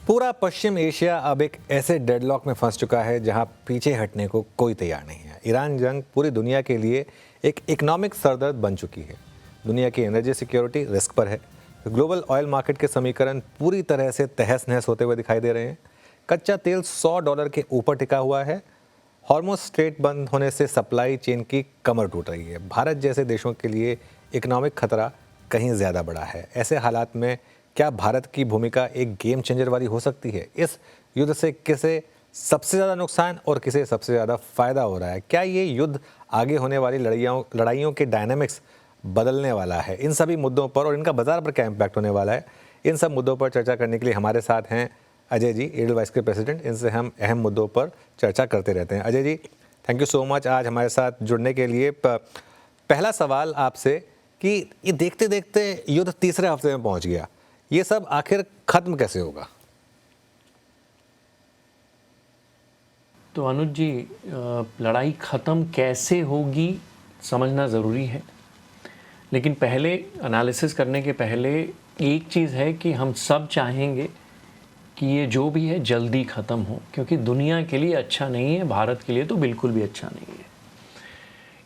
पूरा पश्चिम एशिया अब एक ऐसे डेडलॉक में फंस चुका है जहां पीछे हटने को कोई तैयार नहीं है। ईरान जंग पूरी दुनिया के लिए एक इकोनॉमिक सरदर्द बन चुकी है। दुनिया की एनर्जी सिक्योरिटी रिस्क पर है। ग्लोबल ऑयल मार्केट के समीकरण पूरी तरह से तहस नहस होते हुए दिखाई दे रहे हैं। कच्चा तेल $100 के ऊपर टिका हुआ है। हॉर्मुज़ स्ट्रेट बंद होने से सप्लाई चेन की कमर टूट रही है। भारत जैसे देशों के लिए इकोनॉमिक खतरा कहीं ज़्यादा बड़ा है। ऐसे हालात में क्या भारत की भूमिका एक गेम चेंजर वाली हो सकती है? इस युद्ध से किसे सबसे ज़्यादा नुकसान और किसे सबसे ज़्यादा फ़ायदा हो रहा है? क्या ये युद्ध आगे होने वाली लड़ाइयों के डायनामिक्स बदलने वाला है? इन सभी मुद्दों पर और इनका बाजार पर क्या इम्पैक्ट होने वाला है, इन सब मुद्दों पर चर्चा करने के लिए हमारे साथ हैं अजय जी, एडेलवाइस के प्रेसिडेंट। इनसे हम अहम मुद्दों पर चर्चा करते रहते हैं। Ajay ji, thank you so much आज हमारे साथ जुड़ने के लिए। पहला सवाल आपसे कि ये देखते देखते युद्ध तीसरे हफ्ते में पहुंच गया, ये सब आखिर खत्म कैसे होगा? तो अनुज जी, लड़ाई ख़त्म कैसे होगी समझना ज़रूरी है, लेकिन पहले एनालिसिस करने के पहले एक चीज़ है कि हम सब चाहेंगे कि ये जो भी है जल्दी ख़त्म हो, क्योंकि दुनिया के लिए अच्छा नहीं है, भारत के लिए तो बिल्कुल भी अच्छा नहीं है।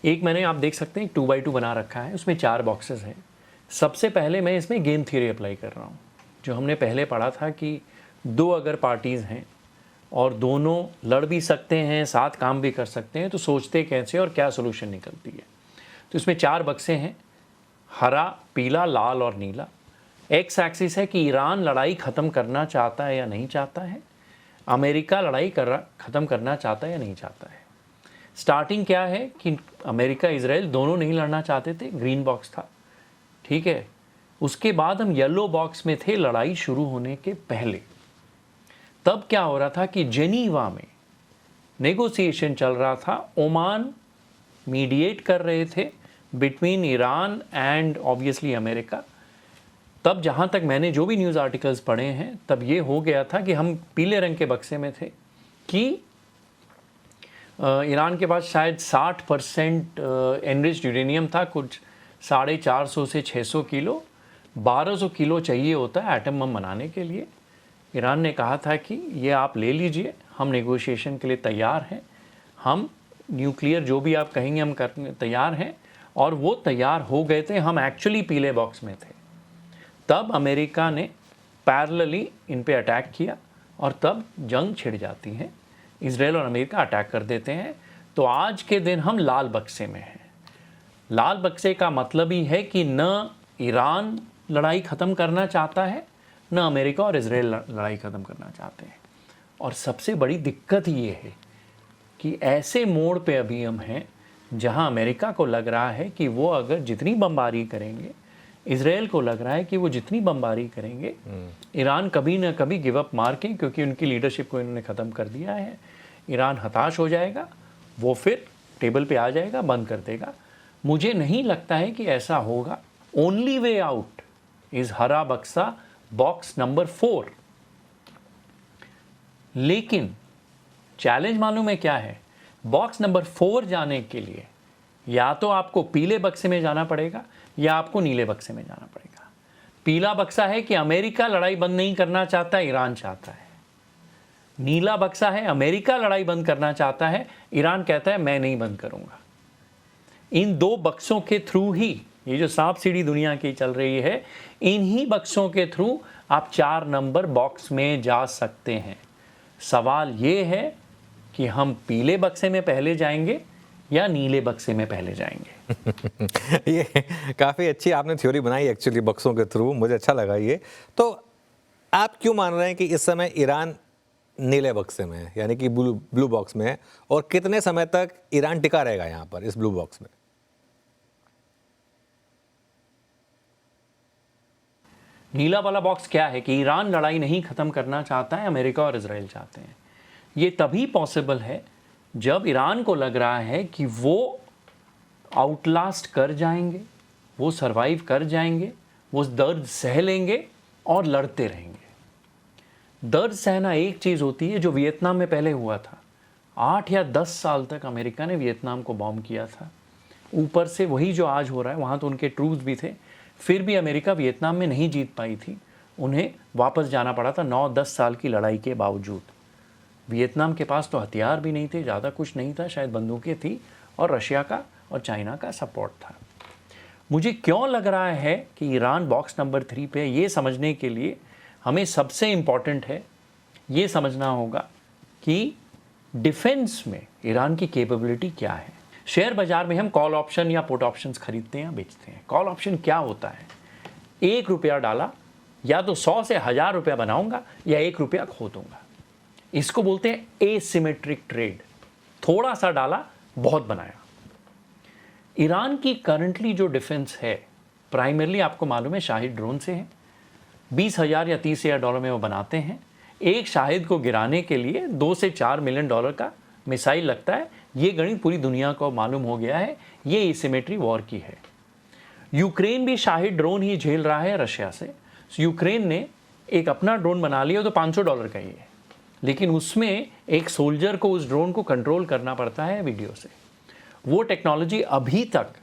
एक मैंने, आप देख सकते हैं, 2x2 बना रखा है, उसमें 4 बॉक्सेस हैं। सबसे पहले मैं इसमें गेम थ्योरी अप्लाई कर रहा हूँ, जो हमने पहले पढ़ा था कि दो अगर पार्टीज़ हैं और दोनों लड़ भी सकते हैं, साथ काम भी कर सकते हैं, तो सोचते कैसे और क्या सोल्यूशन निकलती है। तो इसमें 4 बक्से हैं, हरा, पीला, लाल और नीला। एक्स एक्सिस है कि ईरान लड़ाई ख़त्म करना चाहता है या नहीं चाहता है, अमेरिका लड़ाई ख़त्म करना चाहता है या नहीं चाहता है। स्टार्टिंग क्या है कि अमेरिका इजराइल दोनों नहीं लड़ना चाहते थे, ग्रीन बॉक्स था, ठीक है। उसके बाद हम येलो बॉक्स में थे लड़ाई शुरू होने के पहले। तब क्या हो रहा था कि जेनीवा में नेगोशिएशन चल रहा था, ओमान मीडिएट कर रहे थे between Iran and obviously America. तब जहाँ तक मैंने जो भी न्यूज़ आर्टिकल्स पढ़े हैं, तब ये हो गया था कि हम पीले रंग के बक्से में थे कि ईरान के पास शायद 60% एनरिच्ड यूरेनियम था, कुछ 450 से 600 किलो, 1200 किलो चाहिए होता है एटम बम बनाने के लिए। ईरान ने कहा था कि ये आप ले लीजिए, हम नेगोशिएशन के लिए तैयार हैं, हम न्यूक्लियर जो भी आप कहेंगे हम करने तैयार हैं। और वो तैयार हो गए थे, हम एक्चुअली पीले बॉक्स में थे। तब अमेरिका ने पैरेलली इन पे अटैक किया और तब जंग छिड़ जाती है, इजराइल और अमेरिका अटैक कर देते हैं। तो आज के दिन हम लाल बक्से में हैं। लाल बक्से का मतलब ही है कि न ईरान लड़ाई ख़त्म करना चाहता है, न अमेरिका और इजराइल लड़ाई ख़त्म करना चाहते हैं। और सबसे बड़ी दिक्कत ये है कि ऐसे मोड़ पे अभी हम हैं जहां अमेरिका को लग रहा है कि वो अगर जितनी बमबारी करेंगे, इजराइल को लग रहा है कि वो जितनी बमबारी करेंगे, ईरान कभी ना कभी गिव अप मार के, क्योंकि उनकी लीडरशिप को इन्होंने ख़त्म कर दिया है, ईरान हताश हो जाएगा, वो फिर टेबल पे आ जाएगा, बंद कर देगा। मुझे नहीं लगता है कि ऐसा होगा। ओनली वे आउट इज़ हरा बक्सा, बॉक्स नंबर 4। लेकिन चैलेंज मालूम है क्या है? बॉक्स नंबर 4 जाने के लिए या तो आपको पीले बक्से में जाना पड़ेगा या आपको नीले बक्से में जाना पड़ेगा। पीला बक्सा है कि अमेरिका लड़ाई बंद नहीं करना चाहता, ईरान चाहता है। नीला बक्सा है अमेरिका लड़ाई बंद करना चाहता है, ईरान कहता है मैं नहीं बंद करूंगा। इन 2 बक्सों के थ्रू ही ये जो सांप सीढ़ी दुनिया की चल रही है, इन्हीं बक्सों के थ्रू आप 4 नंबर बॉक्स में जा सकते हैं। सवाल ये है कि हम पीले बक्से में पहले जाएंगे या नीले बक्से में पहले जाएंगे। ये काफ़ी अच्छी आपने थ्योरी बनाई एक्चुअली बक्सों के थ्रू, मुझे अच्छा लगा ये। तो आप क्यों मान रहे हैं कि इस समय ईरान नीले बक्से में है, यानी कि ब्लू बॉक्स में है, और कितने समय तक ईरान टिका रहेगा यहाँ पर इस ब्लू बॉक्स में? नीला वाला बॉक्स क्या है कि ईरान लड़ाई नहीं ख़त्म करना चाहता है, अमेरिका और इजराइल चाहते हैं। ये तभी पॉसिबल है जब ईरान को लग रहा है कि वो आउटलास्ट कर जाएंगे, वो सरवाइव कर जाएंगे, वो दर्द सह लेंगे और लड़ते रहेंगे। दर्द सहना एक चीज़ होती है जो वियतनाम में पहले हुआ था। 8 या 10 साल तक अमेरिका ने वियतनाम को बॉम्ब किया था। ऊपर से वही जो आज हो रहा है, वहाँ तो उनके ट्रूप्स भी थे, फिर भी अमेरिका वियतनाम में नहीं जीत पाई थी। उन्हें वापस जाना पड़ा था 9-10 साल की लड़ाई के बावजूद। वियतनाम के पास तो हथियार भी नहीं थे, ज़्यादा कुछ नहीं था, शायद बंदूकें थी और रशिया का और चाइना का सपोर्ट था। मुझे क्यों लग रहा है कि ईरान बॉक्स नंबर 3 पे, ये समझने के लिए हमें सबसे इम्पॉर्टेंट है ये समझना होगा कि डिफेंस में ईरान की कैपेबिलिटी क्या है। शेयर बाजार में हम कॉल ऑप्शन या पुट ऑप्शंस खरीदते हैं या बेचते हैं। कॉल ऑप्शन क्या होता है? 1 रुपया डाला, या तो 100 से 1000 रुपया बनाऊंगा या 1 रुपया खो दूंगा। इसको बोलते हैं एसिमेट्रिक ट्रेड। थोड़ा सा डाला, बहुत बनाया। ईरान की करंटली जो डिफेंस है, प्राइमरली आपको मालूम है शाहिद ड्रोन से है। 20,000 या 30,000 डॉलर में वो बनाते हैं। एक शाहिद को गिराने के लिए 2 से 4 मिलियन डॉलर का मिसाइल लगता है। ये गणित पूरी दुनिया को मालूम हो गया है। ये एसिमेट्री वॉर की है। यूक्रेन भी शाहिद ड्रोन ही झेल रहा है रशिया से। यूक्रेन ने एक अपना ड्रोन बना लिया, तो $500 का ही है, लेकिन उसमें एक सोल्जर को उस ड्रोन को कंट्रोल करना पड़ता है वीडियो से। वो टेक्नोलॉजी अभी तक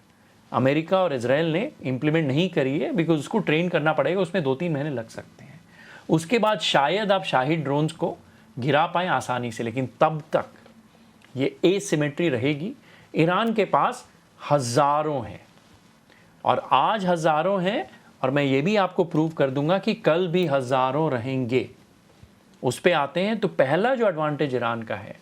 अमेरिका और इजराइल ने इम्प्लीमेंट नहीं करी है, बिकॉज उसको ट्रेन करना पड़ेगा, उसमें 2-3 महीने लग सकते हैं। उसके बाद शायद आप शाहिद ड्रोन्स को गिरा पाएँ आसानी से, लेकिन तब तक ये एसिमेट्री रहेगी। ईरान के पास हज़ारों हैं और आज हज़ारों हैं, और मैं ये भी आपको प्रूव कर दूंगा कि कल भी हज़ारों रहेंगे। उस पे आते हैं तो पहला जो एडवांटेज ईरान का है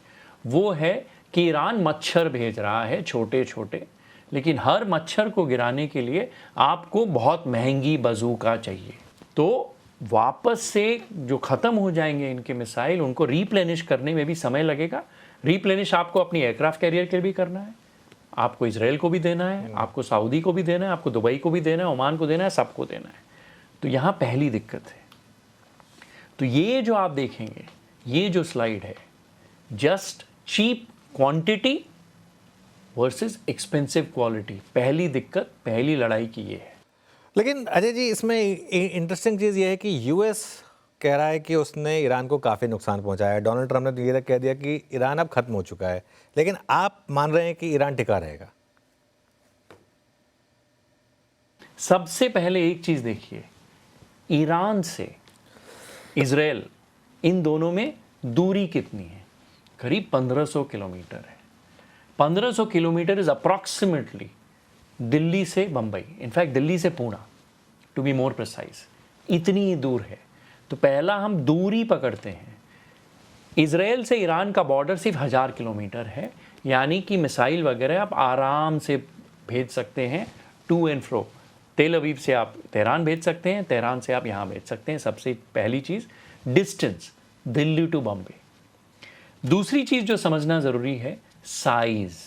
वो है कि ईरान मच्छर भेज रहा है छोटे छोटे, लेकिन हर मच्छर को गिराने के लिए आपको बहुत महंगी बंदूक चाहिए। तो वापस से जो ख़त्म हो जाएंगे इनके मिसाइल, उनको रीप्लेनिश करने में भी समय लगेगा। रीप्लेनिश आपको अपनी एयरक्राफ्ट कैरियर के लिए भी करना है, आपको इजराइल को भी देना है, आपको सऊदी को भी देना है, आपको दुबई को भी देना है, ओमान को देना है, सबको देना है। तो यहाँ पहली दिक्कत है। तो ये जो आप देखेंगे, ये जो स्लाइड है, just cheap quantity versus expensive quality, पहली दिक्कत, पहली लड़ाई की ये है। लेकिन अजय जी, इसमें इंटरेस्टिंग चीज़ ये है कि यूएस कह रहा है कि उसने ईरान को काफ़ी नुकसान पहुंचाया है। डोनाल्ड ट्रंप ने तो ये तक कह दिया कि ईरान अब खत्म हो चुका है, लेकिन आप मान रहे हैं कि ईरान टिका रहेगा। सबसे पहले एक चीज़ देखिए, ईरान से इजराइल, इन दोनों में दूरी कितनी है? करीब 1500 किलोमीटर है। 1500 किलोमीटर इज अप्रॉक्सीमेटली दिल्ली से बम्बई, इनफैक्ट दिल्ली से Pune to be more precise, इतनी ही दूर है। तो पहला हम दूरी पकड़ते हैं। इजराइल से ईरान का बॉर्डर सिर्फ 1000 किलोमीटर है, यानी कि मिसाइल वगैरह आप आराम से भेज सकते हैं टू एंड फ्रो। तेल अवीव से आप तेहरान भेज सकते हैं, तेहरान से आप यहाँ भेज सकते हैं। सबसे पहली चीज़ डिस्टेंस, दिल्ली टू बम्बे। दूसरी चीज़ जो समझना ज़रूरी है, साइज़।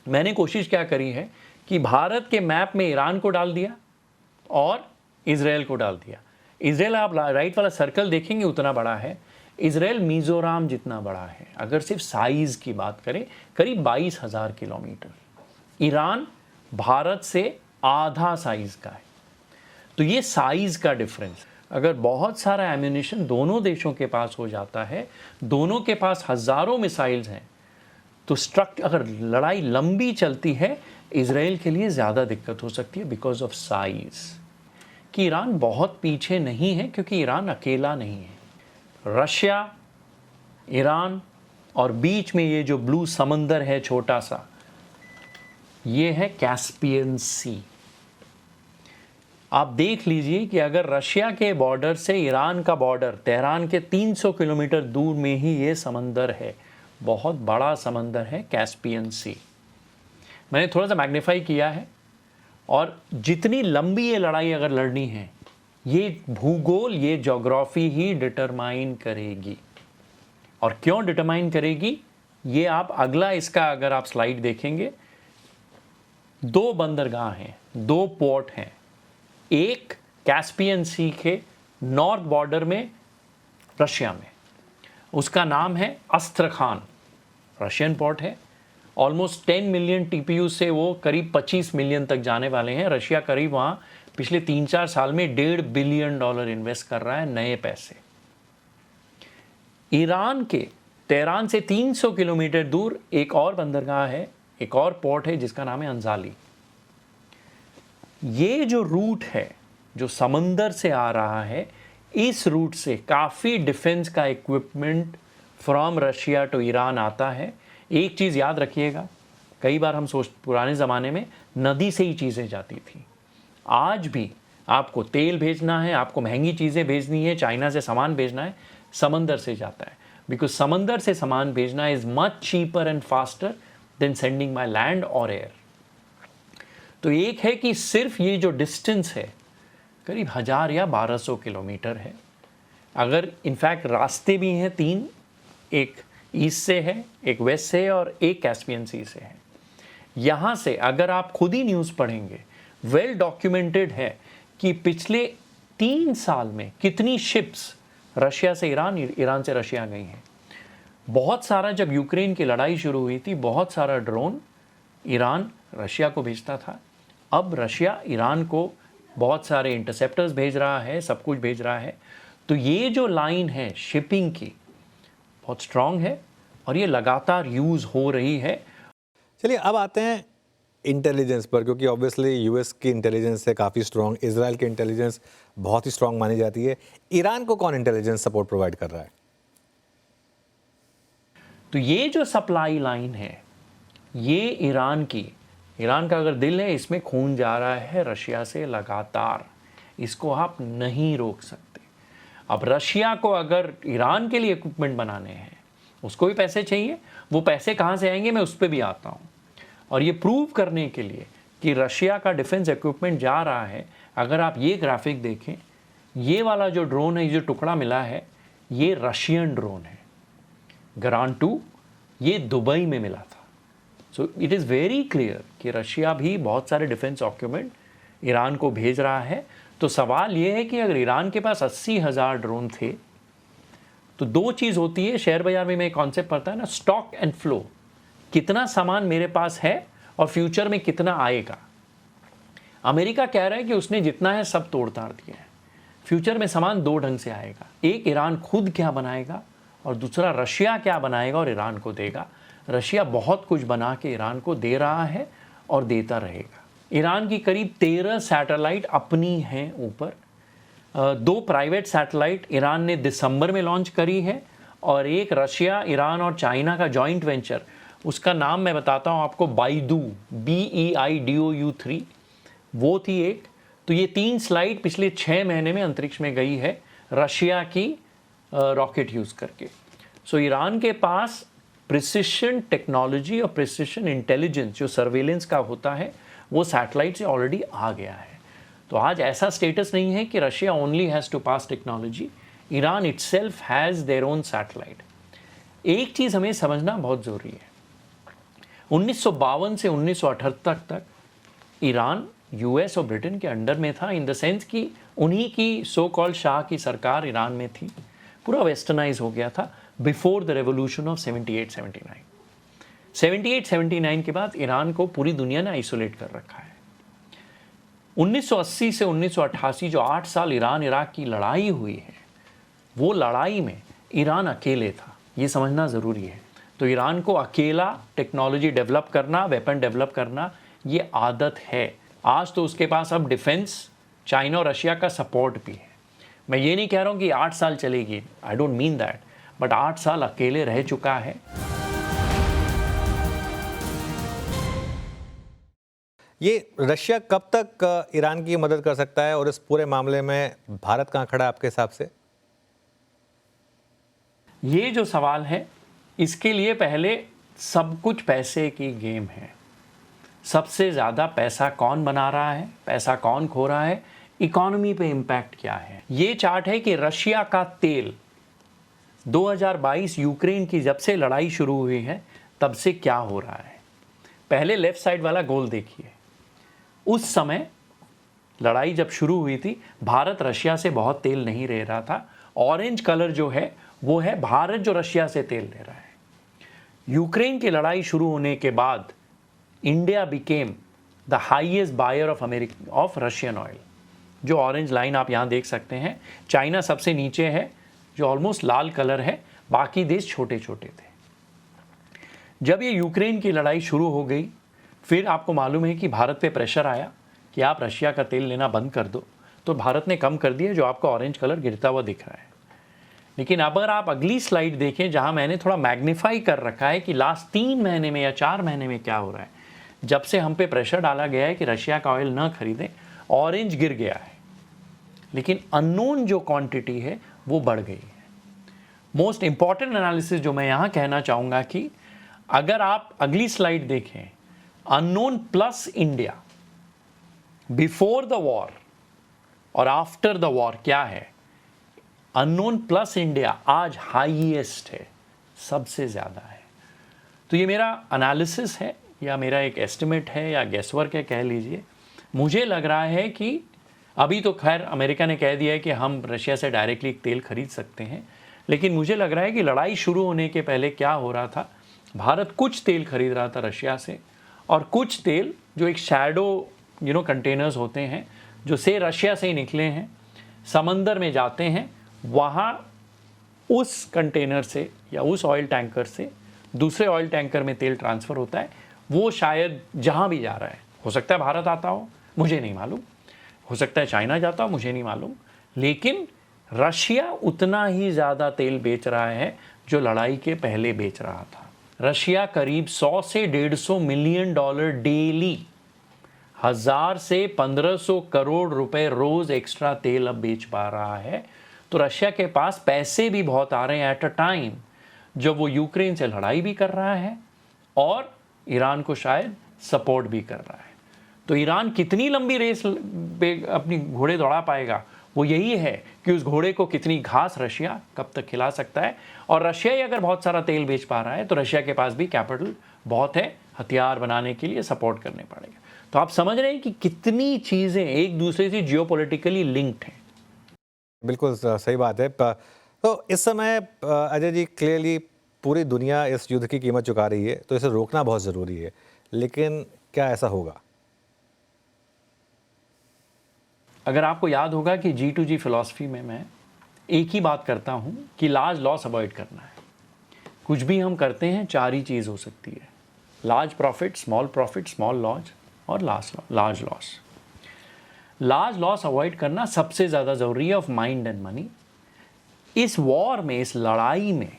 मैंने कोशिश क्या करी है कि भारत के मैप में ईरान को डाल दिया और इजराइल को डाल दिया। इजराइल आप राइट वाला सर्कल देखेंगे उतना बड़ा है, इजराइल मिज़ोरम जितना बड़ा है। अगर सिर्फ साइज़ की बात करें, करीब 22,000 किलोमीटर। ईरान भारत से आधा साइज़ का है। तो ये साइज़ का डिफरेंस, अगर बहुत सारा एम्यूनिशन दोनों देशों के पास हो जाता है, दोनों के पास हज़ारों मिसाइल्स हैं, तो अगर लड़ाई लंबी चलती है, इजराइल के लिए ज़्यादा दिक्कत हो सकती है बिकॉज ऑफ साइज़। कि ईरान बहुत पीछे नहीं है, क्योंकि ईरान अकेला नहीं है। रशिया, ईरान और बीच में ये जो ब्लू समंदर है छोटा सा, ये है कैस्पियन सी। आप देख लीजिए कि अगर रशिया के बॉर्डर से ईरान का बॉर्डर, तेहरान के 300 किलोमीटर दूर में ही ये समंदर है, बहुत बड़ा समंदर है कैस्पियन सी। मैंने थोड़ा सा मैग्नीफाई किया है। और जितनी लंबी ये लड़ाई अगर लड़नी है, ये भूगोल, ये ज्योग्राफी ही डिटरमाइन करेगी। और क्यों डिटरमाइन करेगी, ये आप अगला इसका अगर आप स्लाइड देखेंगे, 2 बंदरगाह हैं, 2 पोर्ट हैं। एक कैस्पियन सी के नॉर्थ बॉर्डर में रशिया में, उसका नाम है अस्त्रखान, रशियन पोर्ट है। ऑलमोस्ट 10 मिलियन टीपीयू से वो करीब 25 मिलियन तक जाने वाले हैं। रशिया करीब वहाँ पिछले 3-4 साल में $1.5 बिलियन इन्वेस्ट कर रहा है, नए पैसे। ईरान के तेहरान से 300 किलोमीटर दूर एक और बंदरगाह है, एक और पोर्ट है जिसका नाम है अंजाली। ये जो रूट है, जो समंदर से आ रहा है, इस रूट से काफ़ी डिफेंस का equipment from Russia to Iran आता है। एक चीज़ याद रखिएगा, कई बार हम पुराने ज़माने में नदी से ही चीज़ें जाती थी। आज भी आपको तेल भेजना है, आपको महंगी चीज़ें भेजनी है, चाइना से सामान भेजना है, समंदर से जाता है। बिकॉज समंदर से सामान भेजना is much cheaper and faster than sending by land और एयर। तो एक है कि सिर्फ ये जो डिस्टेंस है करीब 1000 या 1200 किलोमीटर है। अगर इनफैक्ट रास्ते भी हैं 3, एक ईस्ट से है, एक वेस्ट से है और एक कैस्पियन सी से है। यहाँ से अगर आप खुद ही न्यूज़ पढ़ेंगे, वेल डॉक्यूमेंटेड है कि पिछले 3 साल में कितनी शिप्स रशिया से ईरान, ईरान से रशिया गई हैं। बहुत सारा, जब यूक्रेन की लड़ाई शुरू हुई थी, बहुत सारा ड्रोन ईरान रशिया को भेजता था। अब रशिया ईरान को बहुत सारे इंटरसेप्टर्स भेज रहा है, सब कुछ भेज रहा है। तो ये जो लाइन है शिपिंग की बहुत स्ट्रांग है और ये लगातार यूज़ हो रही है। चलिए अब आते हैं इंटेलिजेंस पर, क्योंकि ऑब्वियसली यूएस की इंटेलिजेंस है काफ़ी स्ट्रांग, इजराइल की इंटेलिजेंस बहुत ही स्ट्रांग मानी जाती है। ईरान को कौन इंटेलिजेंस सपोर्ट प्रोवाइड कर रहा है? तो ये जो सप्लाई लाइन है, ये ईरान का अगर दिल है, इसमें खून जा रहा है रशिया से लगातार, इसको आप नहीं रोक सकते। अब रशिया को अगर ईरान के लिए इक्विपमेंट बनाने हैं, उसको भी पैसे चाहिए। वो पैसे कहाँ से आएंगे, मैं उस पर भी आता हूँ। और ये प्रूव करने के लिए कि रशिया का डिफेंस इक्विपमेंट जा रहा है, अगर आप ये ग्राफिक देखें, ये वाला जो ड्रोन है, ये जो टुकड़ा मिला है, ये रशियन ड्रोन है। ग्रांड 2 ये दुबई में मिला था। So it is very clear कि रशिया भी बहुत सारे डिफेंस इक्विपमेंट ईरान को भेज रहा है। तो सवाल ये है कि अगर ईरान के पास 80,000 ड्रोन थे, तो 2 चीज़ होती है। शेयर बाजार में एक कॉन्सेप्ट पड़ता है ना, स्टॉक एंड फ्लो। कितना सामान मेरे पास है और फ्यूचर में कितना आएगा। अमेरिका कह रहा है कि उसने जितना है सब तोड़ ताड़ दिया है। फ्यूचर में सामान 2 ढंग से आएगा, एक ईरान खुद क्या बनाएगा और दूसरा रशिया क्या बनाएगा और ईरान को देगा। रशिया बहुत कुछ बना के ईरान को दे रहा है और देता रहेगा। ईरान की करीब 13 सैटेलाइट अपनी हैं ऊपर। 2 प्राइवेट सैटेलाइट ईरान ने दिसंबर में लॉन्च करी है और एक रशिया, ईरान और चाइना का जॉइंट वेंचर, उसका नाम मैं बताता हूँ आपको, बाइडू, BEIDOU3, वो थी एक। तो ये 3 स्लाइड पिछले 6 महीने में अंतरिक्ष में गई है रशिया की रॉकेट यूज़ करके। सो ईरान के पास प्रिसिशन टेक्नोलॉजी और प्रिसिशन इंटेलिजेंस जो सर्वेलेंस का होता है, वो सैटेलाइट से ऑलरेडी आ गया है। तो आज ऐसा स्टेटस नहीं है कि Russia only has to pass technology, Iran itself has their own satellite. एक चीज़ हमें समझना बहुत ज़रूरी है, 1952 से 1978 तक ईरान यूएस और ब्रिटेन के अंडर में था, इन द सेंस कि उन्हीं की सो कॉल्ड शाह की सरकार ईरान में थी। पूरा वेस्टर्नाइज हो गया था बिफोर द रेवोल्यूशन ऑफ 78-79। 78-79 के बाद ईरान को पूरी दुनिया ने आइसोलेट कर रखा है। 1980 से 1988 जो 8 साल ईरान इराक की लड़ाई हुई है, वो लड़ाई में ईरान अकेले था, ये समझना ज़रूरी है। तो ईरान को अकेला टेक्नोलॉजी डेवलप करना, वेपन डेवलप करना, ये आदत है। आज तो उसके पास अब डिफेंस चाइना और रशिया का सपोर्ट भी है। मैं ये नहीं कह रहा हूँ कि 8 साल चलेगी, I don't mean that, but 8 साल अकेले रह चुका है। ये रशिया कब तक ईरान की मदद कर सकता है और इस पूरे मामले में भारत कहाँ खड़ा है आपके हिसाब से? ये जो सवाल है, इसके लिए पहले सब कुछ पैसे की गेम है। सबसे ज़्यादा पैसा कौन बना रहा है, पैसा कौन खो रहा है, इकोनॉमी पे इम्पैक्ट क्या है। ये चार्ट है कि रशिया का तेल 2022 यूक्रेन की जब से लड़ाई शुरू हुई है तब से क्या हो रहा है। पहले लेफ्ट साइड वाला गोल देखिए, उस समय लड़ाई जब शुरू हुई थी, भारत रशिया से बहुत तेल नहीं ले रहा था। ऑरेंज कलर जो है वो है भारत जो रशिया से तेल ले रहा है। यूक्रेन की लड़ाई शुरू होने के बाद India became the highest buyer of Russian oil. जो ऑरेंज लाइन आप यहाँ देख सकते हैं, चाइना सबसे नीचे है जो ऑलमोस्ट लाल कलर है, बाकी देश छोटे छोटे थे। जब ये यूक्रेन की लड़ाई शुरू हो गई, फिर आपको मालूम है कि भारत पे प्रेशर आया कि आप रशिया का तेल लेना बंद कर दो। तो भारत ने कम कर दिया, जो आपको ऑरेंज कलर गिरता हुआ दिख रहा है। लेकिन अगर आप अगली स्लाइड देखें, जहां मैंने थोड़ा मैग्नीफाई कर रखा है कि लास्ट 3 महीने में या 4 महीने में क्या हो रहा है, जब से हम पे प्रेशर डाला गया है कि रशिया का ऑयल न खरीदें, ऑरेंज गिर गया है, लेकिन अननोन जो क्वांटिटी है वो बढ़ गई है। मोस्ट इंपॉर्टेंट एनालिसिस जो मैं यहां कहना चाहूंगा कि अगर आप अगली स्लाइड देखें, unknown plus India before the war और आफ्टर द वॉर क्या है, अननोन प्लस इंडिया आज हाईएस्ट है, सबसे ज़्यादा है। तो ये मेरा एनालिसिस है या मेरा एक एस्टिमेट है या गेसवर्क है कह लीजिए। मुझे लग रहा है कि अभी तो खैर अमेरिका ने कह दिया है कि हम रशिया से डायरेक्टली तेल खरीद सकते हैं, लेकिन मुझे लग रहा है कि लड़ाई शुरू होने के पहले क्या हो रहा था, भारत कुछ तेल खरीद रहा था रशिया से, और कुछ तेल जो एक शैडो कंटेनर्स होते हैं जो से रशिया से ही निकले हैं, समंदर में जाते हैं, वहाँ उस कंटेनर से या उस ऑयल टैंकर से दूसरे ऑयल टैंकर में तेल ट्रांसफ़र होता है। वो शायद जहाँ भी जा रहा है, हो सकता है भारत आता हो, मुझे नहीं मालूम, हो सकता है चाइना जाता हो, मुझे नहीं मालूम, लेकिन रशिया उतना ही ज़्यादा तेल बेच रहा है जो लड़ाई के पहले बेच रहा था। रशिया करीब 100 से 150 मिलियन डॉलर डेली, 1000 से 1500 करोड़ रुपए रोज़ एक्स्ट्रा तेल अब बेच पा रहा है। तो रशिया के पास पैसे भी बहुत आ रहे हैं एट अ टाइम जब वो यूक्रेन से लड़ाई भी कर रहा है और ईरान को शायद सपोर्ट भी कर रहा है। तो ईरान कितनी लंबी रेस पे अपनी घोड़े दौड़ा पाएगा, वो यही है कि उस घोड़े को कितनी घास रशिया कब तक खिला सकता है। और रशिया ही अगर बहुत सारा तेल बेच पा रहा है तो रशिया के पास भी कैपिटल बहुत है, हथियार बनाने के लिए सपोर्ट करने पड़ेगा। तो आप समझ रहे हैं कि कितनी चीज़ें एक दूसरे से जियोपॉलिटिकली लिंक्ड हैं। बिल्कुल सही बात है। तो इस समय अजय जी, क्लियरली पूरी दुनिया इस युद्ध की कीमत चुका रही है, तो इसे रोकना बहुत ज़रूरी है, लेकिन क्या ऐसा होगा? अगर आपको याद होगा कि G2G फिलॉसफी में मैं एक ही बात करता हूं कि लार्ज लॉस अवॉइड करना है। कुछ भी हम करते हैं 4 ही चीज़ हो सकती है, लार्ज प्रॉफिट, स्मॉल लॉस और large loss. Large loss avoid करना सबसे ज़्यादा ज़रूरी है ऑफ माइंड एंड मनी। इस वॉर में, इस लड़ाई में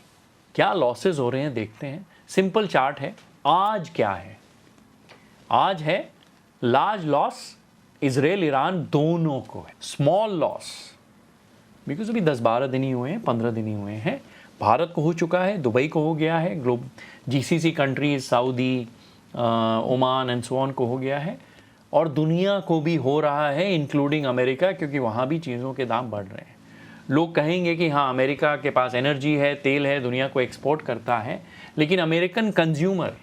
क्या लॉसेस हो रहे हैं देखते हैं। सिंपल चार्ट है, आज क्या है, आज है लार्ज लॉस इजराइल ईरान दोनों को है, स्मॉल लॉस बिकॉज अभी 10-12 दिन ही हुए हैं, 15 दिन ही हुए हैं, भारत को हो चुका है, दुबई को हो गया है, GCC countries Saudi, Oman and so on को हो गया है, और दुनिया को भी हो रहा है इंक्लूडिंग अमेरिका, क्योंकि वहाँ भी चीज़ों के दाम बढ़ रहे हैं। लोग कहेंगे कि हाँ अमेरिका के पास एनर्जी है, तेल है, दुनिया को एक्सपोर्ट करता है, लेकिन अमेरिकन कंज्यूमर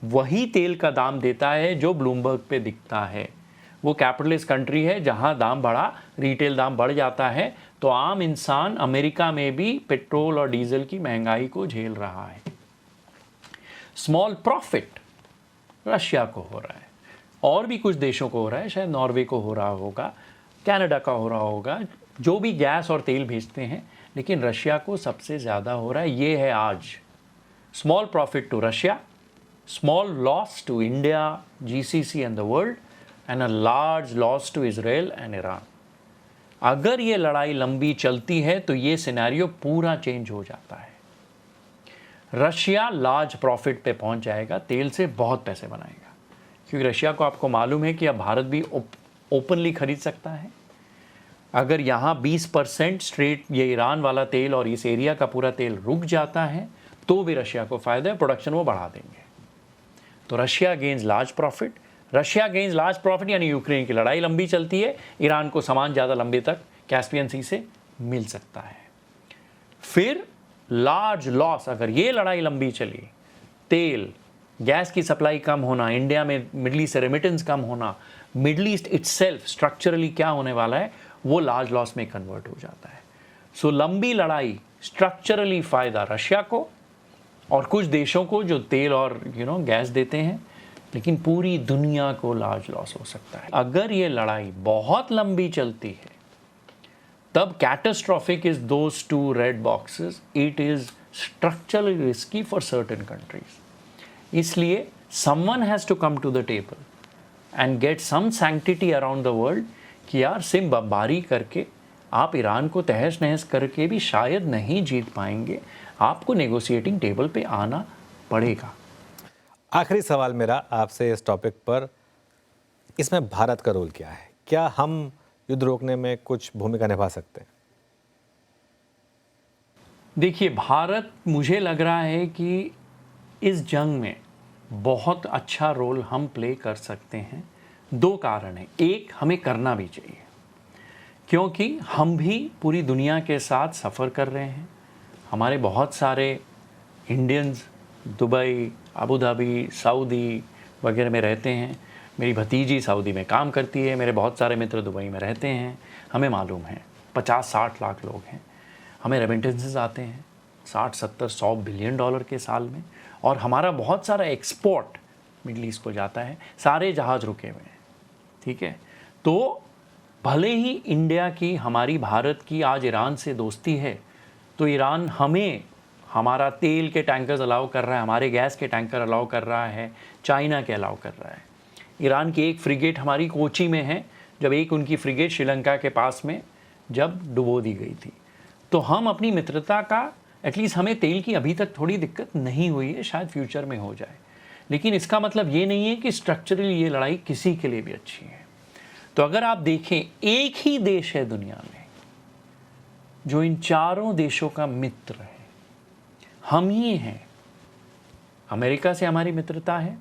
वही तेल का दाम देता है जो ब्लूमबर्ग पे दिखता है। वो कैपिटलिस्ट कंट्री है, जहाँ दाम बढ़ा, रिटेल दाम बढ़ जाता है, तो आम इंसान अमेरिका में भी पेट्रोल और डीजल की महंगाई को झेल रहा है। स्मॉल प्रॉफिट रशिया को हो रहा है, और भी कुछ देशों को हो रहा है, शायद नॉर्वे को हो रहा होगा, कनाडा का हो रहा होगा, जो भी गैस और तेल भेजते हैं, लेकिन रशिया को सबसे ज़्यादा हो रहा है। ये है आज small profit to Russia, small loss to India, GCC and the world, and a large loss to Israel and Iran. अगर ये लड़ाई लंबी चलती है तो ये सिनेरियो पूरा चेंज हो जाता है। रशिया लार्ज प्रॉफिट पे पहुंच जाएगा, तेल से बहुत पैसे बनाएगा, क्योंकि रशिया को आपको मालूम है कि अब भारत भी ओपनली खरीद सकता है। अगर यहाँ 20% स्ट्रेट ये ईरान वाला तेल और इस एरिया का पूरा तेल रुक जाता है तो भी रशिया को फ़ायदा है, प्रोडक्शन वो बढ़ा देंगे। तो Russia gains large profit, Russia gains large profit, यानी यूक्रेन की लड़ाई लंबी चलती है, ईरान को सामान ज़्यादा लंबे तक कैस्पियन सी से मिल सकता है। फिर लार्ज लॉस, अगर ये लड़ाई लंबी चली, तेल गैस की सप्लाई कम होना, इंडिया में मिडल ईस्ट से रेमिटेंस कम होना, मिडल ईस्ट इटसेल्फ स्ट्रक्चरली क्या होने वाला है वो लार्ज लॉस में कन्वर्ट हो जाता है। सो लंबी लड़ाई स्ट्रक्चरली फ़ायदा रशिया को और कुछ देशों को जो तेल और गैस देते हैं, लेकिन पूरी दुनिया को लार्ज लॉस हो सकता है। अगर ये लड़ाई बहुत लंबी चलती है तब catastrophic is those two red boxes, it is structurally risky for certain countries. इसलिए someone has to come to the table and get some sanctity around the world कि यार सिर्फ बमबारी करके आप ईरान को तहस नहस करके भी शायद नहीं जीत पाएंगे, आपको नेगोशिएटिंग टेबल पे आना पड़ेगा। आखिरी सवाल मेरा आपसे इस टॉपिक पर, इसमें भारत का रोल क्या है? क्या हम युद्ध रोकने में कुछ भूमिका निभा सकते हैं? देखिए, भारत, मुझे लग रहा है कि इस जंग में बहुत अच्छा रोल हम प्ले कर सकते हैं। 2 कारण हैं। एक, हमें करना भी चाहिए, क्योंकि हम भी पूरी दुनिया के साथ सफ़र कर रहे हैं। हमारे बहुत सारे Indians Dubai, Abu Dhabi, Saudi वगैरह में रहते हैं। मेरी भतीजी सऊदी में काम करती है, मेरे बहुत सारे मित्र दुबई में रहते हैं। हमें मालूम है 50-60 लाख लोग हैं। हमें रेमिटेंसेस आते हैं 60-70-100 बिलियन डॉलर के साल में, और हमारा बहुत सारा एक्सपोर्ट मिडल ईस्ट को जाता है। सारे जहाज़ रुके हुए हैं, ठीक है। तो भले ही इंडिया की, हमारी भारत की आज ईरान से दोस्ती है, तो ईरान हमें हमारा तेल के टैंकर्स अलाउ कर रहा है, हमारे गैस के टैंकर अलाउ कर रहा है, चाइना के अलाउ कर रहा है। ईरान की एक फ्रिगेट हमारी कोची में है, जब एक उनकी फ्रिगेट श्रीलंका के पास में जब डुबो दी गई थी। तो हम अपनी मित्रता का, एटलीस्ट हमें तेल की अभी तक थोड़ी दिक्कत नहीं हुई है, शायद फ्यूचर में हो जाए, लेकिन इसका मतलब ये नहीं है कि स्ट्रक्चरली ये लड़ाई किसी के लिए भी अच्छी है। तो अगर आप देखें, एक ही देश है दुनिया में जो इन चारों देशों का मित्र है, हम ही हैं। अमेरिका से हमारी मित्रता है,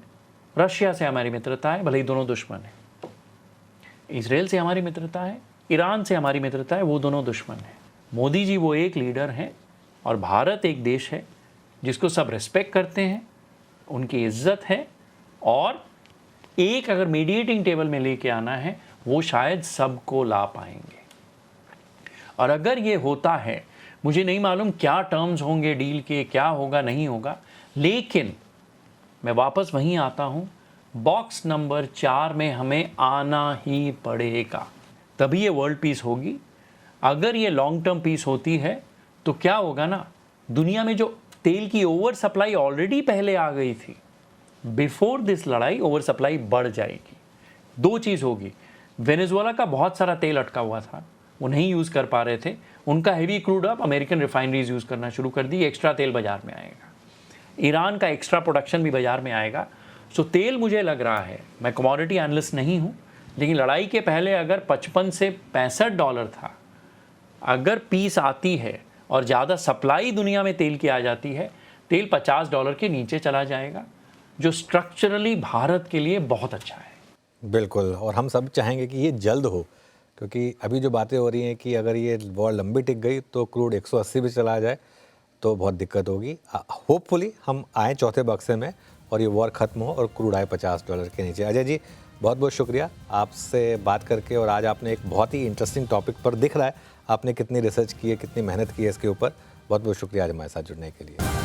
रशिया से हमारी मित्रता है, भले ही दोनों दुश्मन हैं। इजराइल से हमारी मित्रता है, ईरान से हमारी मित्रता है, वो दोनों दुश्मन हैं। मोदी जी वो एक लीडर हैं, और भारत एक देश है जिसको सब रिस्पेक्ट करते हैं, उनकी इज्जत है, और एक अगर मीडिएटिंग टेबल में लेके आना है, वो शायद सबको ला पाएंगे। और अगर ये होता है, मुझे नहीं मालूम क्या टर्म्स होंगे डील के, क्या होगा नहीं होगा, लेकिन मैं वापस वहीं आता हूँ, बॉक्स नंबर 4 में हमें आना ही पड़ेगा, तभी ये वर्ल्ड पीस होगी। अगर ये लॉन्ग टर्म पीस होती है तो क्या होगा ना, दुनिया में जो तेल की ओवर सप्लाई ऑलरेडी पहले आ गई थी, बिफोर दिस लड़ाई ओवर सप्लाई बढ़ जाएगी। 2 चीज़ होगी, वेनेजुएला का बहुत सारा तेल अटका हुआ था, वो नहीं यूज़ कर पा रहे थे, उनका हेवी क्रूड अब अमेरिकन रिफाइनरीज यूज़ करना शुरू कर दी, एक्स्ट्रा तेल बाज़ार में आएगा। ईरान का एक्स्ट्रा प्रोडक्शन भी बाज़ार में आएगा। सो तेल, मुझे लग रहा है, मैं कमोडिटी एनालिस्ट नहीं हूँ, लेकिन लड़ाई के पहले अगर 55 से 65 डॉलर था, अगर पीस आती है और ज़्यादा सप्लाई दुनिया में तेल की आ जाती है, तेल 50 डॉलर के नीचे चला जाएगा, जो स्ट्रक्चरली भारत के लिए बहुत अच्छा है। बिल्कुल, और हम सब चाहेंगे कि ये जल्द हो, क्योंकि अभी जो बातें हो रही हैं कि अगर ये वॉर लंबी टिक गई तो क्रूड 180 भी चला जाए तो बहुत दिक्कत होगी। होपफुली हम आए चौथे बक्से में और ये वॉर ख़त्म हो और क्रूड आए 50 डॉलर के नीचे। अजय जी, बहुत बहुत शुक्रिया आपसे बात करके, और आज आपने एक बहुत ही इंटरेस्टिंग टॉपिक पर, दिख रहा है आपने कितनी रिसर्च की है, कितनी मेहनत की है इसके ऊपर। बहुत बहुत शुक्रिया आज हमारे साथ जुड़ने के लिए।